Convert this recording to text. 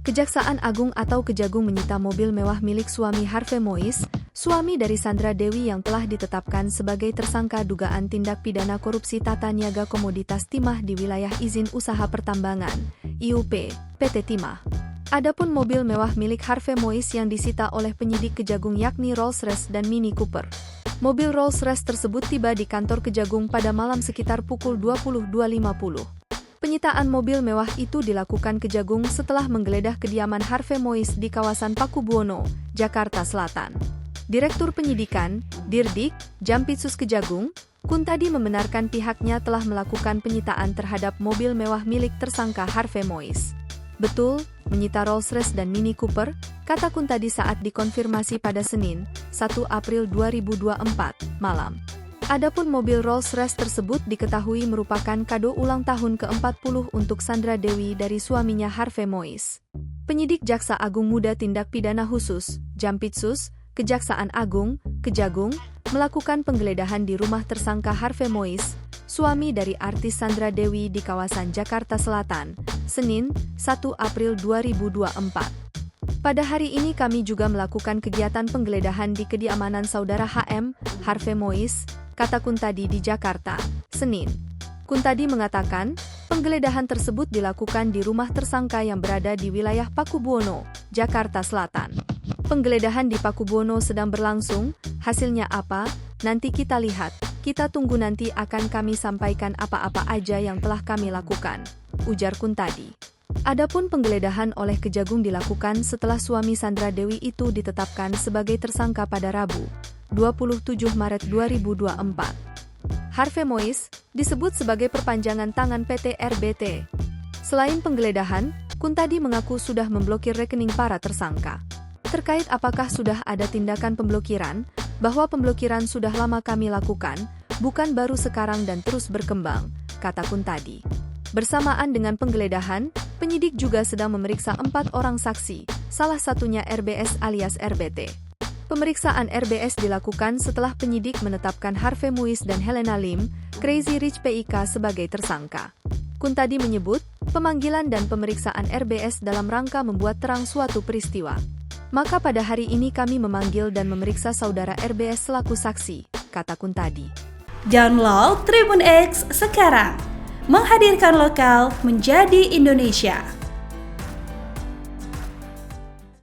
Kejaksaan Agung atau Kejagung menyita mobil mewah milik suami Harvey Mois, suami dari Sandra Dewi yang telah ditetapkan sebagai tersangka dugaan tindak pidana korupsi tata niaga komoditas timah di wilayah izin usaha pertambangan, IUP, PT Timah. Adapun mobil mewah milik Harvey Mois yang disita oleh penyidik Kejagung yakni Rolls-Royce dan Mini Cooper. Mobil Rolls-Royce tersebut tiba di kantor Kejagung pada malam sekitar pukul 22.50. Penyitaan mobil mewah itu dilakukan Kejagung setelah menggeledah kediaman Harvey Mois di kawasan Pakubuwono, Jakarta Selatan. Direktur Penyidikan, Dirdik, Jampitsus Kejagung, Kuntadi membenarkan pihaknya telah melakukan penyitaan terhadap mobil mewah milik tersangka Harvey Mois. Betul, menyita Rolls-Royce dan Mini Cooper, kata Kuntadi saat dikonfirmasi pada Senin, 1 April 2024, malam. Adapun mobil Rolls-Royce tersebut diketahui merupakan kado ulang tahun ke-40 untuk Sandra Dewi dari suaminya Harvey Mois. Penyidik Jaksa Agung Muda Tindak Pidana Khusus, Jampitsus, Kejaksaan Agung, Kejagung, melakukan penggeledahan di rumah tersangka Harvey Mois, suami dari artis Sandra Dewi di kawasan Jakarta Selatan, Senin, 1 April 2024. Pada hari ini kami juga melakukan kegiatan penggeledahan di kediamanan saudara HM, Harvey Mois, kata Kuntadi di Jakarta, Senin. Kuntadi mengatakan, penggeledahan tersebut dilakukan di rumah tersangka yang berada di wilayah Pakubuwono, Jakarta Selatan. Penggeledahan di Pakubuwono sedang berlangsung, hasilnya apa, nanti kita lihat, kita tunggu nanti akan kami sampaikan apa-apa aja yang telah kami lakukan, ujar Kuntadi. Adapun penggeledahan oleh Kejagung dilakukan setelah suami Sandra Dewi itu ditetapkan sebagai tersangka pada Rabu, 27 Maret 2024. Harvey Mois disebut sebagai perpanjangan tangan PT RBT. Selain penggeledahan, Kuntadi mengaku sudah memblokir rekening para tersangka. Terkait apakah sudah ada tindakan pemblokiran, bahwa pemblokiran sudah lama kami lakukan, bukan baru sekarang dan terus berkembang, kata Kuntadi. Bersamaan dengan penggeledahan, penyidik juga sedang memeriksa 4 orang saksi, salah satunya RBS alias RBT. Pemeriksaan RBS dilakukan setelah penyidik menetapkan Harvey Mois dan Helena Lim, Crazy Rich PIK sebagai tersangka. Kuntadi menyebut, pemanggilan dan pemeriksaan RBS dalam rangka membuat terang suatu peristiwa. Maka pada hari ini kami memanggil dan memeriksa saudara RBS selaku saksi, kata Kuntadi. Download Tribun X sekarang, menghadirkan lokal menjadi Indonesia.